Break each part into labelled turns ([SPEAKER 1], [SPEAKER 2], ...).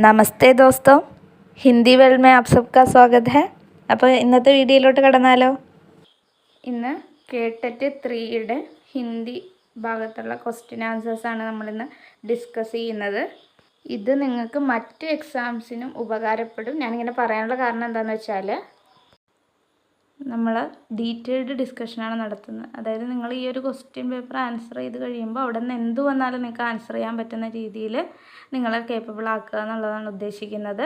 [SPEAKER 1] നമസ്തേ ദോസ്തോ, Hindi world में आप सबका स्वागत है. അപ്പോൾ ഇന്നത്തെ വീഡിയോയിലോട്ട് കടന്നാലോ. ഇന്ന് കേട്ടറ്റ് 3യുടെ ഹിന്ദി ഭാഗത്തുള്ള ക്വസ്റ്റ്യൻ ആൻസേഴ്സാണ് നമ്മളിന്ന് ഡിസ്കസ് ചെയ്യുന്നത്. ഇത് നിങ്ങൾക്ക് മറ്റ് എക്സാംസിനും ഉപകാരപ്പെടും. ഞാനിങ്ങനെ പറയാനുള്ള കാരണം എന്താണെന്ന് വെച്ചാൽ നമ്മൾ ഡീറ്റെയിൽഡ് ഡിസ്കഷനാണ് നടത്തുന്നത്. അതായത് നിങ്ങൾ ഈ ഒരു ക്വസ്റ്റ്യൻ പേപ്പർ ആൻസർ ചെയ്ത് കഴിയുമ്പോൾ അവിടെ നിന്ന് എന്ത് വന്നാലും നിങ്ങൾക്ക് ആൻസർ ചെയ്യാൻ പറ്റുന്ന രീതിയിൽ നിങ്ങളെ കേപ്പബിൾ ആക്കുക എന്നുള്ളതാണ് ഉദ്ദേശിക്കുന്നത്.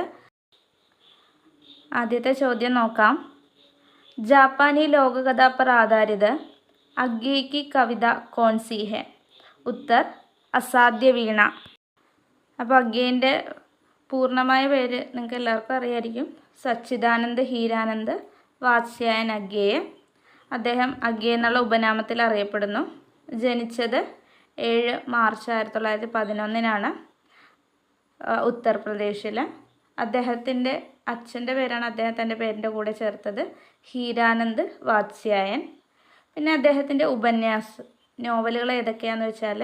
[SPEAKER 1] ആദ്യത്തെ ചോദ്യം നോക്കാം. ജാപ്പാനി ലോകകഥ पर आधारित अज्ञे की कविता कौन सी है? ഉത്തർ അസാധ്യ വീണ. അപ്പോൾ അഗ്ഗേൻ്റെ പൂർണ്ണമായ പേര് നിങ്ങൾക്ക് എല്ലാവർക്കും അറിയായിരിക്കും. സച്ചിദാനന്ദ് ഹീരാനന്ദ് വാത്സ്യായൻ അഗ്ഗേയ. അദ്ദേഹം അഗ്ഗേ എന്നുള്ള ഉപനാമത്തിൽ അറിയപ്പെടുന്നു. ജനിച്ചത് 7 മാർച്ച് 1911 ഉത്തർപ്രദേശിൽ. അദ്ദേഹത്തിൻ്റെ അച്ഛൻ്റെ പേരാണ് അദ്ദേഹം തൻ്റെ പേരിൻ്റെ കൂടെ ചേർത്തത്, ഹീരാനന്ദ് വാത്സ്യായൻ. പിന്നെ അദ്ദേഹത്തിൻ്റെ നോവലുകൾ ഏതൊക്കെയാണെന്ന് വെച്ചാൽ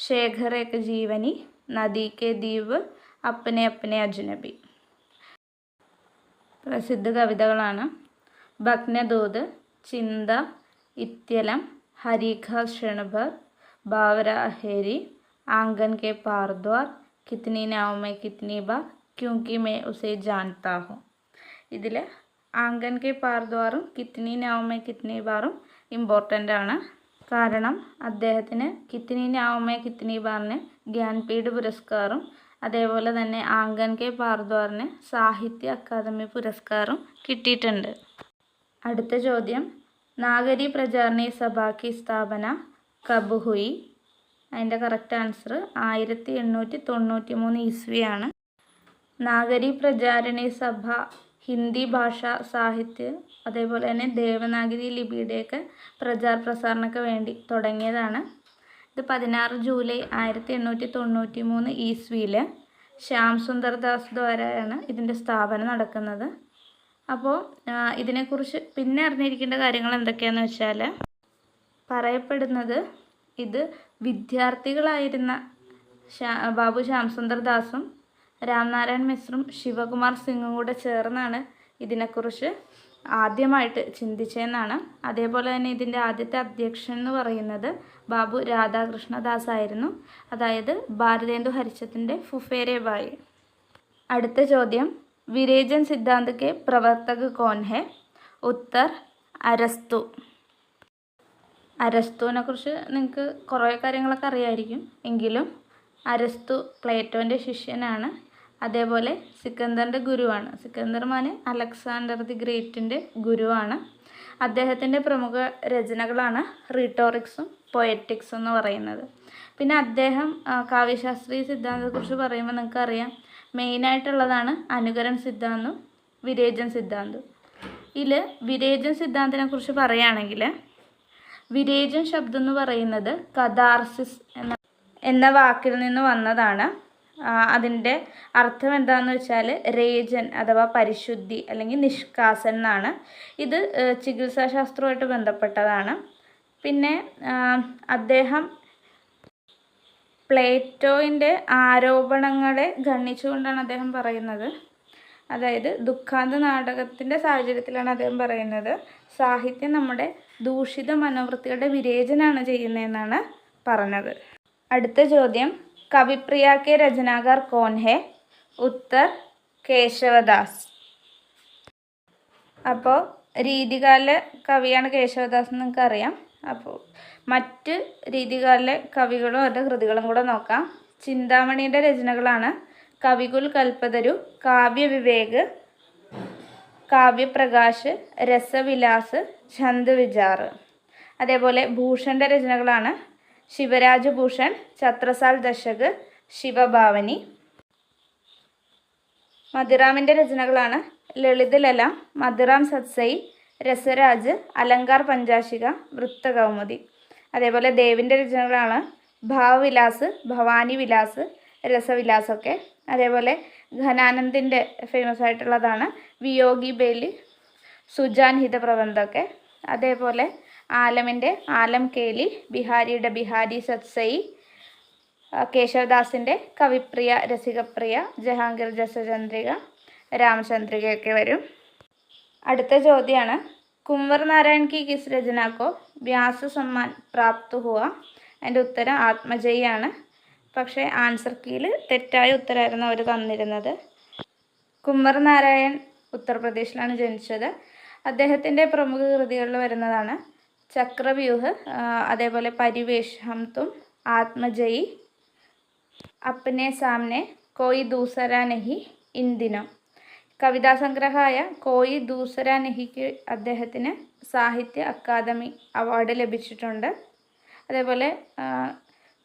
[SPEAKER 1] ശേഖർ ഏക ജീവനി, നദി കെ ദ്വീപ്, അപ്നെ അപ്നെ അജ്നബി. പ്രസിദ്ധ കവിതകളാണ് ഭഗ്നദൂത്, ചിന്ത, ഇത്യലം, ഹരിഘ ക്ഷണഭർ, ബാവര അഹേരി, ആംഗൻ കെ പാർദ്വാർ, കിത്നി നാവ് മേ കിത്നി ബാർ, ക്യൂങ്കി മേ ഉസേ ജാൻതാ ഹൂം. ഇതിൽ ആംഗൻ കെ പാർദ്വാറും കിത്നി നാവ് മേ കിത്നി ബാറും ഇമ്പോർട്ടൻ്റ് ആണ്. കാരണം അദ്ദേഹത്തിന് കിത്നി നാവ് മേ കിത്നി ബാറിന് ജ്ഞാൻപീഠ് പുരസ്കാറും അതേപോലെ തന്നെ ആംഗൻ കെ പാർദ്വാറിന് സാഹിത്യ അക്കാദമി പുരസ്കാരം കിട്ടിയിട്ടുണ്ട്. അടുത്ത ചോദ്യം. നാഗരി പ്രചാരണി സഭ കി സ്ഥാപന കബ് ഹുയി? അതിൻ്റെ കറക്റ്റ് ആൻസർ 1893 ഈസ്വിയാണ്. നാഗരി പ്രചാരണി സഭ ഹിന്ദി ഭാഷ സാഹിത്യ അതേപോലെ തന്നെ ദേവനാഗരി ലിപിയുടെയൊക്കെ പ്രചാരപ്രസാരണക്ക് വേണ്ടി തുടങ്ങിയതാണ്. ഇത് 16 ജൂലൈ 1893 ഈസ്വിയിൽ ശ്യാം സുന്ദർ ദാസ് ദ്വാരയാണ് ഇതിൻ്റെ സ്ഥാപനം നടക്കുന്നത്. അപ്പോൾ ഇതിനെക്കുറിച്ച് പിന്നെ അറിഞ്ഞിരിക്കേണ്ട കാര്യങ്ങൾ എന്തൊക്കെയാണെന്ന് വെച്ചാൽ പറയപ്പെടുന്നത് ഇത് വിദ്യാർത്ഥികളായിരുന്ന ബാബു ശ്യാം സുന്ദർ ദാസും രാംനാരായൺ മിശ്രും ശിവകുമാർ സിംഗും കൂടെ ചേർന്നാണ് ഇതിനെക്കുറിച്ച് ആദ്യമായിട്ട് ചിന്തിച്ചതെന്നാണ്. അതേപോലെ തന്നെ ഇതിൻ്റെ ആദ്യത്തെ അധ്യക്ഷൻ എന്ന് പറയുന്നത് ബാബു രാധാകൃഷ്ണദാസ് ആയിരുന്നു, അതായത് ഭാരതേന്ദു ഹരിച്ചത്തിൻ്റെ ഫുഫേരെ ഭായി. അടുത്ത ചോദ്യം. വിരേചൻ സിദ്ധാന്ത് കെ പ്രവർത്തക് കോൻ ഹെ? ഉത്തർ അരസ്തു. അരസ്തുവിനെ കുറിച്ച് നിങ്ങൾക്ക് കുറേ കാര്യങ്ങളൊക്കെ അറിയായിരിക്കും. എങ്കിലും അരസ്തു പ്ലേറ്റോൻ്റെ ശിഷ്യനാണ്. അതേപോലെ സിക്കന്ദറിൻ്റെ ഗുരുവാണ്. സിക്കന്ദർ മാന് അലക്സാണ്ടർ ദി ഗ്രേറ്റിൻ്റെ ഗുരുവാണ്. അദ്ദേഹത്തിൻ്റെ പ്രമുഖ രചനകളാണ് റീട്ടോറിക്സും പൊയറ്റിക്സും എന്ന് പറയുന്നത്. പിന്നെ അദ്ദേഹം കാവ്യശാസ്ത്രീയ സിദ്ധാന്തത്തെക്കുറിച്ച് പറയുമ്പോൾ നിങ്ങൾക്കറിയാം മെയിനായിട്ടുള്ളതാണ് അനുകരൺ സിദ്ധാന്തവും വിരേചൻ സിദ്ധാന്തവും. ഇതിൽ വിരേചൻ സിദ്ധാന്തത്തിനെക്കുറിച്ച് പറയുകയാണെങ്കിൽ വിരേചൻ ശബ്ദം എന്ന് പറയുന്നത് കഥാർസിസ് എന്ന വാക്കിൽ നിന്ന് വന്നതാണ്. അതിൻ്റെ അർത്ഥം എന്താണെന്ന് വെച്ചാൽ രേചൻ അഥവാ പരിശുദ്ധി അല്ലെങ്കിൽ നിഷ്കാസൻ എന്നാണ്. ഇത് ചികിത്സാശാസ്ത്രവുമായിട്ട് ബന്ധപ്പെട്ടതാണ്. പിന്നെ അദ്ദേഹം പ്ലേറ്റോയിൻ്റെ ആരോപണങ്ങളെ ഖണ്ഡിച്ചുകൊണ്ടാണ് അദ്ദേഹം പറയുന്നത്. അതായത് ദുഃഖാന്ത നാടകത്തിൻ്റെ സാഹചര്യത്തിലാണ് അദ്ദേഹം പറയുന്നത് സാഹിത്യം നമ്മുടെ ദൂഷിത മനോവൃത്തികളുടെ വിരേചനാണ് ചെയ്യുന്നതെന്നാണ് പറഞ്ഞത്. അടുത്ത ചോദ്യം. കവിപ്രിയ കെ രചനാകാർ കോൻ ഹെ? ഉത്തർ കേശവദാസ്. അപ്പോൾ രീതികാല കവിയാണ് കേശവദാസ് എന്ന് നിങ്ങൾക്കറിയാം. അപ്പോൾ മറ്റ് രീതികാലിലെ കവികളും അവരുടെ കൃതികളും കൂടെ നോക്കാം. ചിന്താമണിയുടെ രചനകളാണ് കവികുൽ കൽപ്പതരു, കാവ്യവിവേക്, കാവ്യപ്രകാശ്, രസവിലാസ്, ഛന്ദ് വിചാർ. അതേപോലെ ഭൂഷൻ്റെ രചനകളാണ് ശിവരാജ് ഭൂഷൺ, ഛത്രസാൽ ദശക്, ശിവഭാവനി. മദിറാമിൻ്റെ രചനകളാണ് ലളിത് ലല, മദിറാം സത്സൈ, രസരാജ്, അലങ്കാർ പഞ്ചാശിക, വൃത്തകൗമുദി. അതേപോലെ ദേവിൻ്റെ രചനകളാണ് ഭാവവിലാസ്, ഭവാനി വിലാസ്, രസവിലാസൊക്കെ. അതേപോലെ ഘനാനന്ദിൻ്റെ ഫേമസ് ആയിട്ടുള്ളതാണ് വിയോഗി ബേലി, സുജാൻ ഹിതപ്രബന്ധമൊക്കെ. അതേപോലെ ആലമിൻ്റെ ആലം കേലി, ബിഹാരിയുടെ ബിഹാരി സത്സൈ, കേശവദാസിൻ്റെ കവിപ്രിയ, രസികപ്രിയ, ജഹാംഗീർ ജസചന്ദ്രിക, രാമചന്ദ്രികയൊക്കെ വരും. അടുത്ത ചോദ്യമാണ്, കുംവർ നാരായൺ കി കിസ് രചനാക്കോ വ്യാസ സമ്മാൻ പ്രാപ്ത് ഹുവ? അതിൻ്റെ ഉത്തരം ആത്മജയിയാണ്. പക്ഷേ ആൻസർ കീയിൽ തെറ്റായ ഉത്തരമായിരുന്നു അവർ തന്നിരുന്നത്. കുംവർ നാരായൺ ഉത്തർപ്രദേശിലാണ് ജനിച്ചത്. അദ്ദേഹത്തിൻ്റെ പ്രമുഖ കൃതികളിൽ വരുന്നതാണ് ചക്രവ്യൂഹ്, അതേപോലെ പരിവേഷ് ഹം തും, ആത്മജയി, അപ്നെ സാമനെ, കോയി ദൂസര നഹി, ഇൻ ദിനോ. കവിതാ സംഗ്രഹമായ കോയി ദൂസര നഹിക്ക് അദ്ദേഹത്തിന് സാഹിത്യ അക്കാദമി അവാർഡ് ലഭിച്ചിട്ടുണ്ട്. അതേപോലെ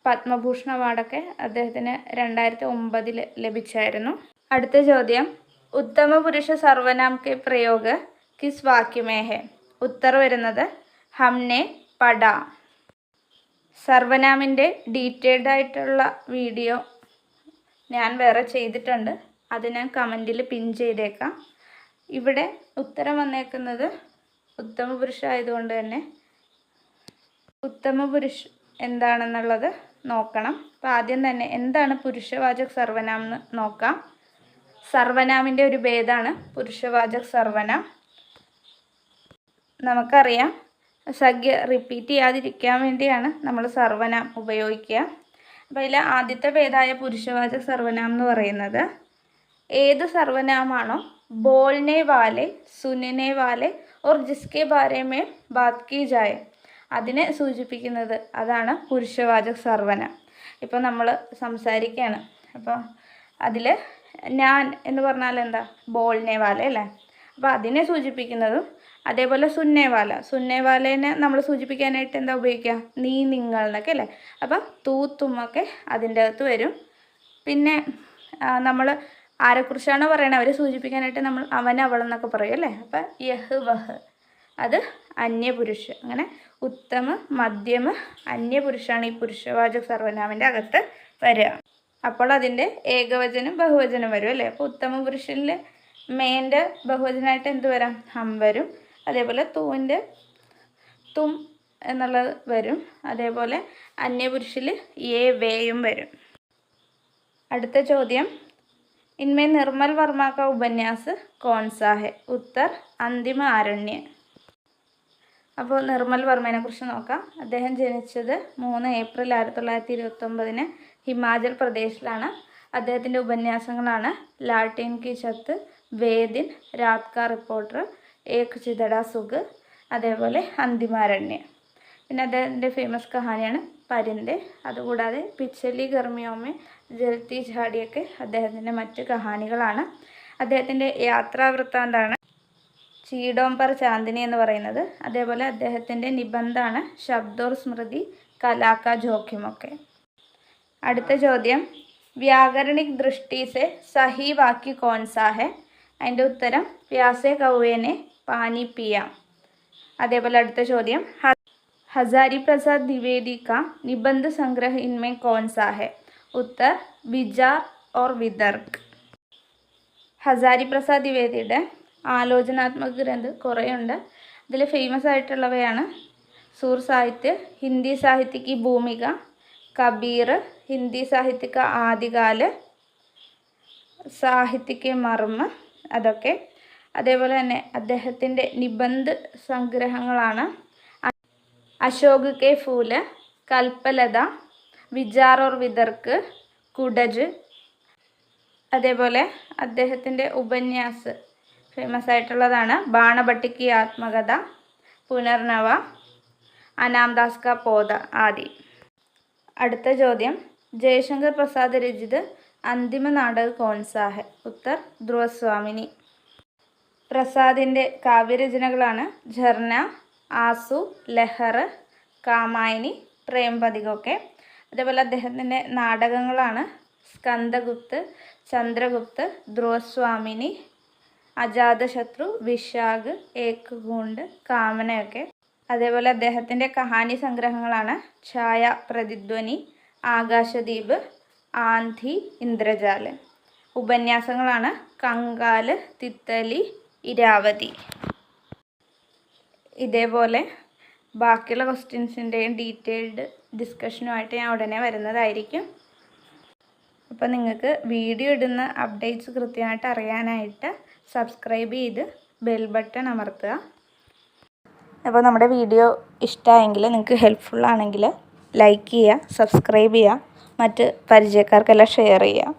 [SPEAKER 1] പത്മഭൂഷൺ അവാർഡൊക്കെ അദ്ദേഹത്തിന് 2009 ലഭിച്ചായിരുന്നു. അടുത്ത ചോദ്യം, ഉത്തമ പുരുഷ സർവനാം കെ പ്രയോഗ കിസ് വാക്യമേ ഹെ? ഉത്തർ വരുന്നത് ഹംനെ പഠ. സർവനാമിൻ്റെ ഡീറ്റെയിൽഡ് ആയിട്ടുള്ള വീഡിയോ ഞാൻ വേറെ ചെയ്തിട്ടുണ്ട്, അത് ഞാൻ കമൻറ്റിൽ പിൻ ചെയ്തേക്കാം. ഇവിടെ ഉത്തരം വന്നേക്കുന്നത് ഉത്തമ പുരുഷ ആയതുകൊണ്ട് തന്നെ ഉത്തമ പുരുഷ് എന്താണെന്നുള്ളത് നോക്കണം. അപ്പോൾ ആദ്യം തന്നെ എന്താണ് പുരുഷവാചക് സർവനാം എന്ന് നോക്കാം. സർവനാമിൻ്റെ ഒരു ഭേദമാണ് പുരുഷവാചക് സർവനാം. നമുക്കറിയാം, സംഖ്യ റിപ്പീറ്റ് ചെയ്യാതിരിക്കാൻ വേണ്ടിയാണ് നമ്മൾ സർവനാം ഉപയോഗിക്കുക. അപ്പോൾ അതിൽ ആദ്യത്തെ ഭേദമായ പുരുഷവാചക് സർവനാം എന്ന് പറയുന്നത് ഏത് സർവനാമാണോ ബോൾനെ വാലെ, സുനനെ വാലെ ഓർ ജിസ്കെ ബാരെ മേ ബാത് കി ജായെ അതിനെ സൂചിപ്പിക്കുന്നത്, അതാണ് പുരുഷവാചക് സർവനാം. ഇപ്പോൾ നമ്മൾ സംസാരിക്കുകയാണ്, അപ്പോൾ അതിൽ ഞാൻ എന്ന് പറഞ്ഞാൽ എന്താ, ബോൾനെ വാലെ അല്ലേ. അപ്പോൾ അതിനെ സൂചിപ്പിക്കുന്നതും, അതേപോലെ സുന്നേവാല, സുന്നേവാലേനെ നമ്മൾ സൂചിപ്പിക്കാനായിട്ട് എന്താ ഉപയോഗിക്കുക, നീ, നിങ്ങൾ എന്നൊക്കെ അല്ലേ. അപ്പോൾ തൂത്തുമൊക്കെ അതിൻ്റെ അകത്ത് വരും. പിന്നെ നമ്മൾ ആരെക്കുറിച്ചാണോ പറയണത് അവരെ സൂചിപ്പിക്കാനായിട്ട് നമ്മൾ അവൻ, അവൾ എന്നൊക്കെ പറയും അല്ലേ. അപ്പം യഹ്, വഹ് അത് അന്യപുരുഷ. അങ്ങനെ ഉത്തമ, മധ്യമ, അന്യപുരുഷാണ് ഈ പുരുഷവാചക സർവനാമിൻ്റെ അകത്ത് വരിക. അപ്പോൾ അതിൻ്റെ ഏകവചനം ബഹുവചനം വരും അല്ലേ. അപ്പോൾ ഉത്തമ പുരുഷനിൽ മേൻ്റെ ബഹുവചനമായിട്ട് എന്ത് വരാം, ഹം വരും. അതേപോലെ തൂവിൻ്റെ തും എന്നുള്ളത് വരും. അതേപോലെ അന്യപുരുഷിൽ ഏ, വേയും വരും. അടുത്ത ചോദ്യം, ഇൻമേ നിർമ്മൽ വർമ്മ കാ ഉപന്യാസ് കോൺസാ ഹെ? ഉത്തർ അന്തിമ ആരണ്യ. അപ്പോൾ നിർമ്മൽ വർമ്മയെ കുറിച്ച് നോക്കാം. അദ്ദേഹം ജനിച്ചത് 3 ഏപ്രിൽ 1929 ഹിമാചൽ പ്രദേശിലാണ്. അദ്ദേഹത്തിൻ്റെ ഉപന്യാസങ്ങളാണ് ലാൾട്ടേൻ കി ഛത്ത്, വേദിൻ, രാത് കാ റിപ്പോർട്ടർ, ഏക് ചിതട സുഗ്, അതേപോലെ അന്തിമാരണ്യ. പിന്നെ അദ്ദേഹത്തിൻ്റെ ഫേമസ് കഹാനിയാണ് പരിന്ത്. അതുകൂടാതെ പിച്ചലി ഗർമിയോമേ, ജൽത്തി ഝാടിയൊക്കെ അദ്ദേഹത്തിൻ്റെ മറ്റ് കഹാനികളാണ്. അദ്ദേഹത്തിൻ്റെ യാത്രാവൃത്താന്താണ് ചീഡോം പർ ചാന്ദിനി എന്ന് പറയുന്നത്. അതേപോലെ അദ്ദേഹത്തിൻ്റെ നിബന്ധമാണ് ശബ്ദോർ സ്മൃതി, കലാക്ക ജോഖിമൊക്കെ. അടുത്ത ചോദ്യം, വ്യാകരണിക് ദൃഷ്ടി സെ സഹി വാക്യ കോൺസാ ഹെ? അതിൻ്റെ ഉത്തരം പ്യാസെ കൗവേനെ പാനി പിയാം. അതേപോലെ അടുത്ത ചോദ്യം, ഹസാരി പ്രസാദ് ദ്വിവേദി കാ നിബന്ധ സംഗ്രഹ ഇൻമേ കോൺസാ ഹെ? ഉത്തർ വിചാർ ഓർ വിതർക്ക്. ഹസാരി പ്രസാദ് ദ്വിവേദിയുടെ ആലോചനാത്മക ഗ്രന്ഥം കുറേയുണ്ട്. ഇതിൽ ഫേമസ് ആയിട്ടുള്ളവയാണ് സൂർ സാഹിത്യ, ഹിന്ദി സാഹിത്യ കി ഭൂമിക, കബീർ, ഹിന്ദി സാഹിത്യ കാ ആദികാല്, സാഹിത്യ കെ മർമ്മ, അതൊക്കെ. അതേപോലെ തന്നെ അദ്ദേഹത്തിൻ്റെ നിബന്ധ സംഗ്രഹങ്ങളാണ് അശോക് കെ ഫൂല്, കൽപ്പലത, വിചാർ ഓർ വിതർക്ക്, കുടജ്. അതേപോലെ അദ്ദേഹത്തിൻ്റെ ഉപന്യാസ് ഫേമസ് ആയിട്ടുള്ളതാണ് ബാണഭട്ടിക്ക് ആത്മകഥ, പുനർനവ, അനാംദാസ് കാ പോത ആദി. അടുത്ത ചോദ്യം, ജയശങ്കർ പ്രസാദ് രചിത് അന്തിമ നാടക കോൺസാ ഹെ? ഉത്തർ ധ്രുവസ്വാമിനി. പ്രസാദിൻ്റെ കാവ്യരചനകളാണ് ഝർന, ആസു, ലഹർ, കാമായനി, പ്രേംപതികൊക്കെ. അതേപോലെ അദ്ദേഹത്തിൻ്റെ നാടകങ്ങളാണ് സ്കന്ദഗുപ്ത്, ചന്ദ്രഗുപ്ത്, ധ്രുവസ്വാമിനി, അജാതശത്രു, വിശാഖ്, ഏക് ഗൂണ്ട്, കാമനയൊക്കെ. അതേപോലെ അദ്ദേഹത്തിൻ്റെ കഹാനി സംഗ്രഹങ്ങളാണ് ഛായ, പ്രതിധ്വനി, ആകാശദീപ്, ആന്ധി, ഇന്ദ്രജാല്. ഉപന്യാസങ്ങളാണ് കങ്കാല്, തിത്തലി, ഇരാവതി. ഇതേപോലെ ബാക്കിയുള്ള ക്വസ്റ്റ്യൻസിൻ്റെയും ഡീറ്റെയിൽഡ് ഡിസ്കഷനുമായിട്ട് ഞാൻ ഉടനെ വരുന്നതായിരിക്കും. അപ്പോൾ നിങ്ങൾക്ക് വീഡിയോ ഇടുന്ന അപ്ഡേറ്റ്സ് കൃത്യമായിട്ട് അറിയാനായിട്ട് സബ്സ്ക്രൈബ് ചെയ്ത് ബെൽ ബട്ടൺ അമർത്തുക. അപ്പോൾ നമ്മുടെ വീഡിയോ ഇഷ്ടമായെങ്കിൽ, നിങ്ങൾക്ക് ഹെൽപ്ഫുൾ ആണെങ്കിൽ ലൈക്ക് ചെയ്യുക, സബ്സ്ക്രൈബ് ചെയ്യുക, മറ്റ് പരിചയക്കാർക്കെല്ലാം ഷെയർ ചെയ്യുക.